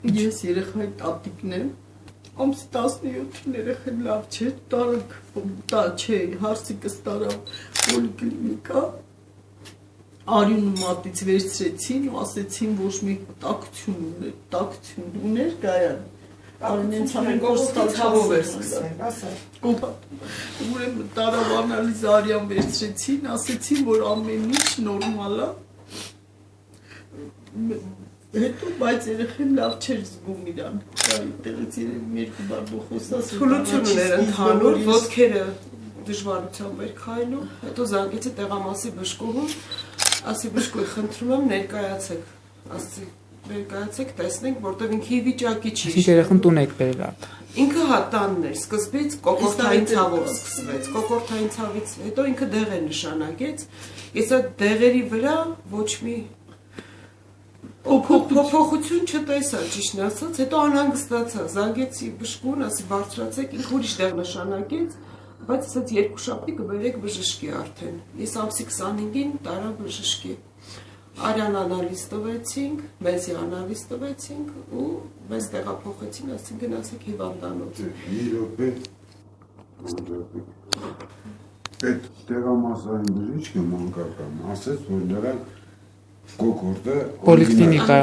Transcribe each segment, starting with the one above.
Ես երեխայի տատիկն եմ, ամսի 17-ին երեխան լավ չէր, տարանք, չէ, հարսիկս տարավ պոլիկլինիկա, արյունը մատից վերցրեցին ու ասեցին, ոչ մի տաքություն ուներ գայան, արյունենց համեն կորստալ չավով էր սկսել, ուրեմն տարավ անալիզ արյան վերցրեցին, ասեցին, որ ամեն ինչ նորմալ է, հետո բայց երեխան լավ չէր զգում իրան, տեղից երկու բար խոսած թուլություն ուներ ընդհանուր, ոտքերը դժվարությամբ էր քայլում, հետո զանգեցի տեղամասի բժշկուհուն, ասի բժշկուհի խնդրում եմ ներկայացեք, ասի ներկայացեք տեսնենք, որտեղ ինքի վիճակի չի։ Այսինքն երեխան տուն եք բերել։ Ինքը տանն էր, սկզբից կոկորտային ցավով սկսվեց, կոկորտային ցավից հետո ինքը դեղեր նշանակեց, ես այդ դեղերի վրա ոչ մի փոփոխություն չտեսա, ճիշտն ասած, հետո անհանգստացա, զանգեցի բժշկուն, ասի բարձրացեք, ինքը ուրիշ դեղ նշանակեց, բայց ասաց երկուշաբթի կբերեք բժշկի արդեն։ Ես ամսի 25-ին տարա բժշկի։ Արյան անալիզ տվեցինք, մեզի անալիզ տվեցինք ու մեզ տեղափոխեցին, ասին գնացեք հիվանդանոց։ Այդ տեղամասային բժիշկը մանկական ասեց, որ նրանք կոկորտը պոլիկլինիկա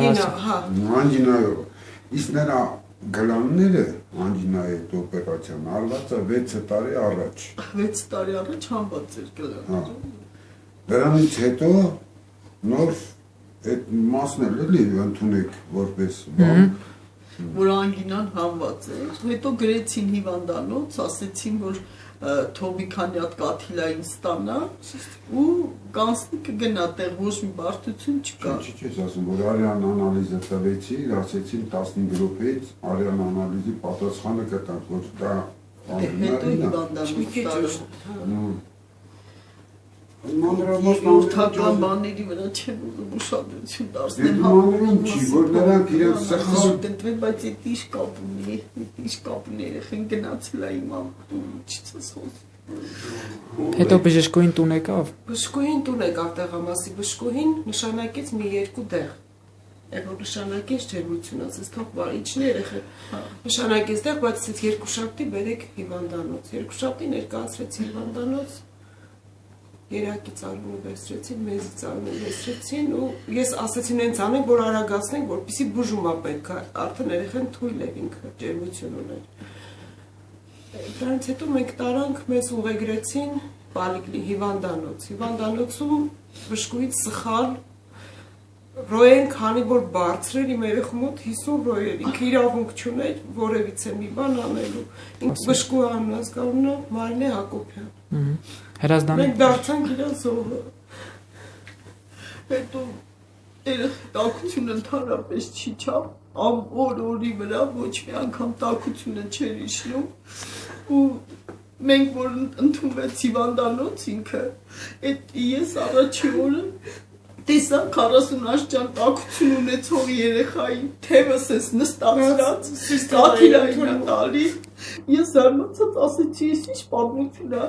անջինայով, իսկ նրա գլանները անջինայի այդ օպերացիան արված է 6 տարի առաջ։ 6 տարի առաջ հանված էր գլանները։ Դրանից հետո նոր այդ մասն էլ էլի ընդունեք որպես բան, որ անգինան հանված էր, հետո գրեցին հիվանդանոց, ասեցին, որ թող մի քանի հատ կաթիլային ստանա ու կանցնի կգնա տեղ, ոչ մի բարդություն չկա։ Չի ասում, որ արյան անալիզը տվեցի, ասեցին 15 րոպեից արյան անալիզի պատասխանը կտանք, որ դա հետո հիվանդանոց տարում։ Մանրամասնական բաների վրա չեն ուզում ուշադրություն դարձնել, մանրում չի, որ նրանք իրենց սխալ տնտվել, բայց այդ ինչ կապ ունի, երեխան գնացել է իմ ամբողջից խոսում։ Հետո բժշկուհին տուն եկավ։ Բժշկուհին տուն եկավ տեղամասի բժշկուհին, նշանակեց մի երկու դեղ։ Եղավ նշանակեց ջերմություն, ասես թող իջնի երեխան։ Նշանակեց դեղ, բայց ասեց երկուշաբթի բերեք հիվանդանոց։ Երկուշաբթի ներկայացրեցի հիվանդանոց։ Երակից արյունը վերցրեցին, մեզից արյունը վերցրեցին ու ես ասեցին հենց անենք, որ արագացնենք, որպեսզի բուժումը պետք է, արդեն երեխան թույլ էր ինքը, ջերմություն ուներ։ Դրանից հետո մենք տարանք, մեզ ուղեգրեցին հիվանդանոց։ Հիվանդանոցում բժշկուհից սխալ ռոյեն, քանի որ բարձր էր իմ երեխու մոտ 50 ռոյեր, ինքը իրավունք չուներ որևիցե մի բան անելու։ Ինքը բժշկուհի անհասկանալը Մարինե Հակոբյան։ Մենք դարձանք իր զոհը։ Հետո տաքությունը ընդհանրապես չի չափ, օրի վրա ոչ մի անգամ տաքությունը չէր իջնում ու մենք որ ընդունվեց հիվանդանոց ինքը, ես առաջի օրը տեսա 40 աշճան տաքություն ունեցող երեխայի թևս ես նստացրած, կաթիլային է տալի, ես զարմացած ասեցի, ես ինչ պատմություն է,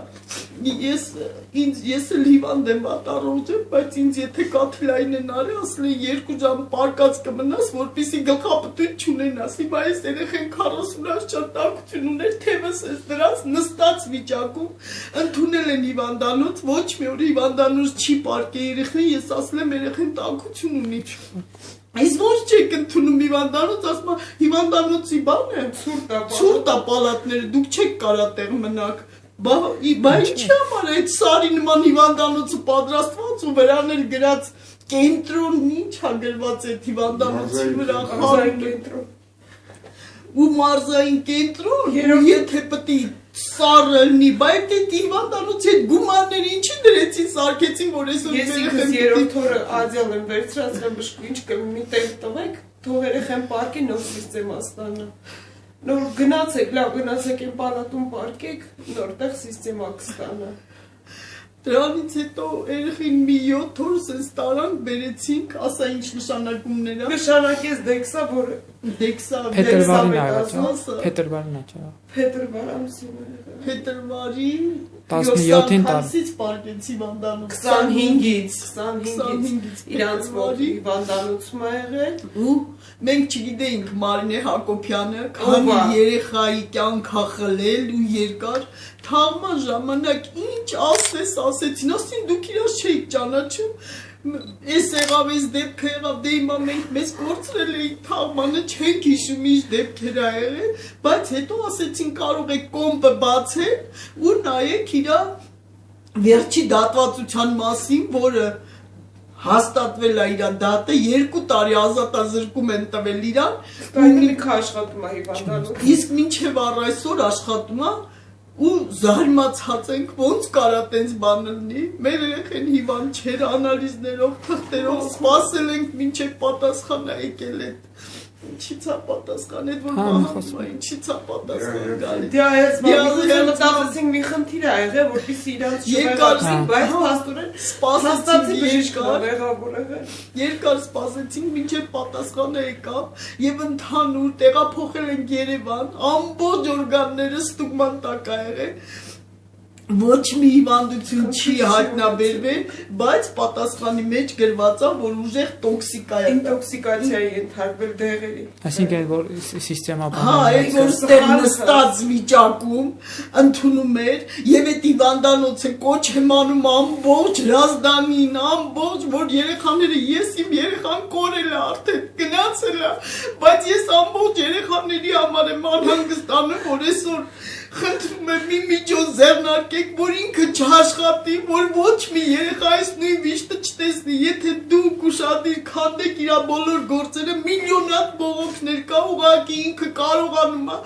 ես էլ հիվանդ եմ վատառողջ եմ, բայց ինձ եթե կաթիլային են արի, ասել են 2 ժամ պարկած կմնաս, որպեսզի գլխապտույտ չունենաս, հիմա ես երեխան 40 աշճան տաքություն ուներ, թևս ես դրած նստած վիճակում, ընդունել են հիվանդանոց, ոչ մի օր հիվանդանոց չի պարկե երեխան, ես ասել եմ երեխան տաքություն ունի։ Այս ոչ չեք ընդունում հիվանդանոց, ասում եմ հիվանդանոցի բան է, ցուրտ է պալատները, դուք չեք կարա տեղ մնաք, բա ինչի համար այդ սարի նման հիվանդանոցը պատրաստված ու վրանել գրած կենտրոն, ինչ է գրված այդ հիվանդանոցի վրա, ու մարզային կենտրոն, եթե պետք է սարը լինի, բայց այդ հիվանդանոցի այդ գումարները ինչի դրեցին, սարքեցին, որ այսօր ես երրորդ օրը ադյալ եմ վերցրած, բժշկու ինչ կլինի, մի տեղ տվեք, թող երեխան պարկի նոր սիստեմա ստանա։ Նոր գնացեք, լավ գնացեք այն պալատում պարկեք, նորտեղ սիստեմա կստանա։ Դրանից հետո երեխին մի 7 օր սենց տարանք բերեցինք, ասա ինչ նշանակումներ է։ Նշանակեց դեքսա, որ Փետրվարին արվա, փետրվարին աճա։ Փետրվար ամսին։ Փետրվարի 17-ին տար։ Քանսից պարկեցի վանդանոց 25-ից իրանց մոտ վանդանոցում ա եղել ու մենք չգիտեինք Մարինե Հակոբյանը քանի երեխայի կյանք ա խլել ու երկար թաղման ժամանակ ինչ ասեցին ասին դուք իրաց չէիք ճանաչում Ես եղավ ես դեպքը եղավ դե հիմա մենք մեզ կորցրել էինք թաղմանը չենք հիշում ինչ դեպքեր ա եղել բայց հետո ասեցին կարող եք կոմպը բացել ու նայեք իրա վերջի դատվածության մասին որը հաստատվել է իրա դատը 2 տարի ազատազրկում են տվել իրան ու ինքը աշխատում է հիվանդանոց իսկ մինչև առ այսօր աշխատում է ու զարմացած ենք ոնց կարա տենց բան լինի մեր երեխեն հիվանդ չէր անալիզներով թղթերով սպասել ենք մինչև պատասխանը եկել է ինչի՞ց է պատասխան այդ որ մահացում է ինչի՞ց է պատասխան գալի դե այս մտածեցինք մի խնդիր ա եղել որպեսզի իրանց չվեղացին բայց փաստորեն սպասեցին երկար սպասեցին մինչև պատասխանը եկավ եւ ընդհանուր տեղափոխել են Երևան ամբողջ օրգանները ստուգման տակ ա եղել ոչ մի հիվանդություն չի հայտնաբերվել, բայց պատասխանի մեջ գրված է, որ ուժեղ տոքսիկա է։ Ինտոքսիկացիայի ենթարկվել դեղերի։ Այսինքն որ սիստեմա Հա, այդ որ ստեղ նստած վիճակում ընդունում էր եւ այդ հիվանդանոցը կոչ եմ անում ամբողջ Հրազդանին, ամբողջ որ երեխաները ես իմ երեխան կորել է արդեն գնացել է, բայց ես ամբողջ երեխաների համար եմ անհանգստանում, որ այսօր խնդրում եմ մի միջոց ձեռնարկեք, որ ինքը չաշխատի, որ ոչ մի երեխա այս նույն վիշտը չտեսնի, եթե դուք ուշադիր քանդեք իր բոլոր գործերը, միլիոնատ բողոքներ կա, ուղղակի ինքը կարողանում է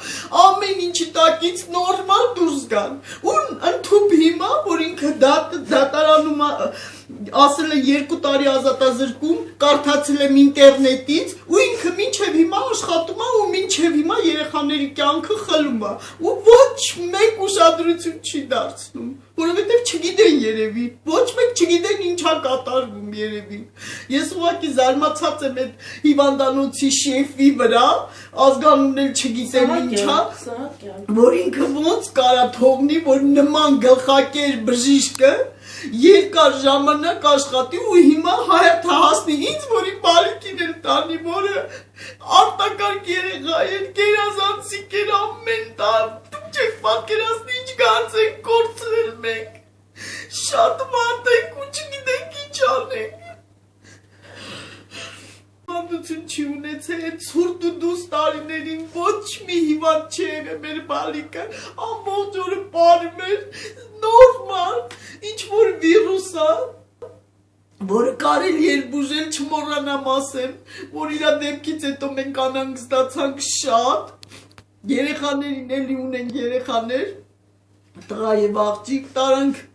ամեն ինչի տակից նորմալ դուրս գալ։ Ու ընդհուպ հիմա, որ ինքը դատարանում է ասել է 2 տարի ազատազրկում, կարդացել եմ ինտերնետից ու ինքը մինչև հիմա աշխատում է ու մինչև հիմա երեխաների կյանքը խլում է ու ոչ մեկ ուշադրություն չի դարձնում, որովհետև չգիտեն երևի, ոչ մեկ չգիտեն ինչա կատարվում երևի։ Ես ուղղակի զարմացած եմ այդ հիվանդանոցի շեֆի վրա, ազգանունն էլ չգիտեմ ինչա, որ ինքը ոնց կարա թողնի, որ նման գլխակեր բժիշկը երկար ժամանակ աշխատի ու հիմա հայրը հասնի ինձ որի բալիկին էլ տանի որը արտակարգ երեխա էր գերազանցիկ էր ամեն տար դուք չեք պատկերացնի ինչ գանց ենք կորցրել մենք շատ մարդ ենք ու չգիտենք ինչ անենք հիվանդություն չի ունեցել այդ ցուրտ ու դուս տարիներին ոչ մի հիվանդ չի եղել մեր բալիկը ամբողջ օրը պարում էր նորմալ ինչ որ վիրուս է որը կարելի էր բուժել չմոռանամ ասեմ որ իր դեպքից հետո մենք անհանգստացանք շատ երեխաներին էլի ունենք երեխաներ տղա եւ աղջիկ տարանք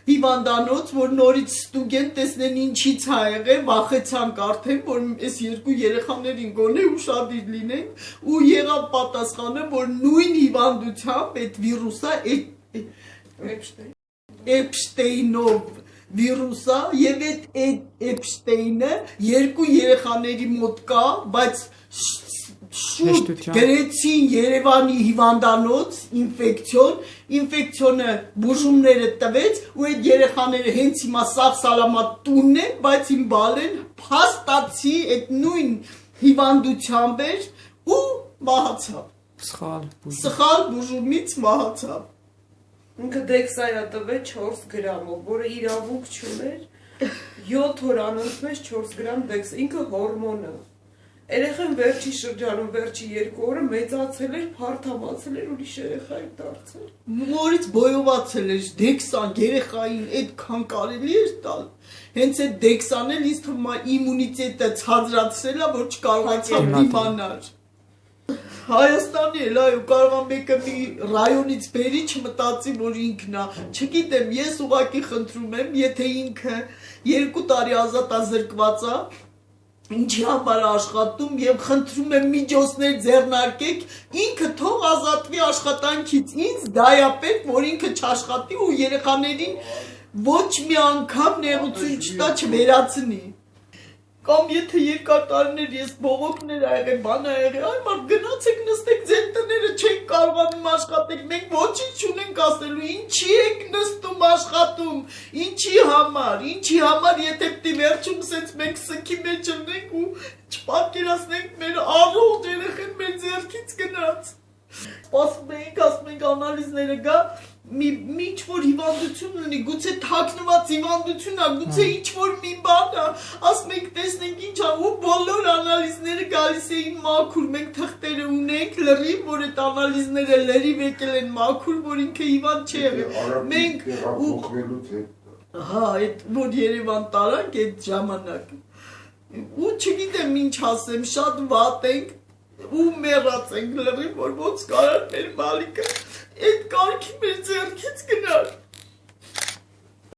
հիվանդանոց, որ նորից ստուգեն, տեսնեն ինչից ա եղել, վախեցանք արդեն, որ այս 2 երեխաներին գոնե ուշադիր լինենք ու եղավ պատասխանը, որ նույն հիվանդությամբ այդ վիրուսը Էպշտեյնով վիրուսը եւ այդ Էպշտեյնը 2 երեխաների մոտ կա, բայց շուտ գրեցին Երևանի հիվանդանոց ինֆեկցիոնը բուժումները տվեց ու այդ երեխաները հենց հիմա սաղ սալամատ տունն են, բայց իմ բալեն փաստացի այդ նույն հիվանդությամբ էր ու մահացավ։ Սխալ բուժումից մահացավ։ Ինքը դեքսայա տվեց 4 գրամով, որը իրավունք չուներ 7 օր անոնց մեջ 4 գրամ դեքս, ինքը հորմոն է։ Երեխան վերջի շրջանում վերջի 2 օրը մեծացել էր, փարթամացել էր, ուրիշ երեխա էր դարձել։ Նորից բոյովացել էր, դեքսան երեխային այդքան կարելի էր տալ։ Հենց այդ դեքսան էլ ինձ թվում է իմունիտետը ցածրացրել է, որ չկարողացավ դիմանալ։ Հայաստանի էլ այո կարող է մեկը մի ռայոնից բերի չմտածի որ ինքն է չգիտեմ ես ուղղակի խնդրում եմ եթե ինքը 2 տարի ազատազրկված է ինչի համար աշխատում եւ խնդրում եմ միջոցներ ձեռնարկեք ինքը թող ազատվի աշխատանքից ինձ դա է պետք որ ինքը չաշխատի ու երեխաներին ոչ մի անգամ նեղություն չտա չվերացնի Կամ եթե երկար տարիներ ես բողոքներ ա եղել, բան ա եղել, այ մարդ գնացեք նստեք ձեր տները չեք կարողանում աշխատեք, մենք ոչինչ չունենք ասելու, ինչի եք նստում աշխատում, ինչի համար, եթե պիտի վերջում սենց մենք սքի մեջ ըլնենք ու չպատկերացնենք մեր առողջ երեխեն մեր ձեռքից գնաց։ Սպասում ենք, ասում ենք անալիզները գա, մի ինչ-որ հիվանդություն ունի, գուցե թաքնված հիվանդություն ա, գուցե ինչ-որ մի բան ա, ասում ենք տեսնենք ինչ ա, ու բոլոր անալիզները գալիս էին մաքուր, մենք թղթերը ունենք լրիվ, որ այդ անալիզները լրիվ եկել են մաքուր, որ ինքը հիվանդ չի եղել, մենք հա, այդ որ Երևան տարանք այդ ժամանակ, ու չգիտեմ ինչ ասեմ, շատ վատ ենք, ու մեռած ենք լրիվ, որ ոնց կարար մեր մալիկը այդ կարգի մեր ձեռքից գնար։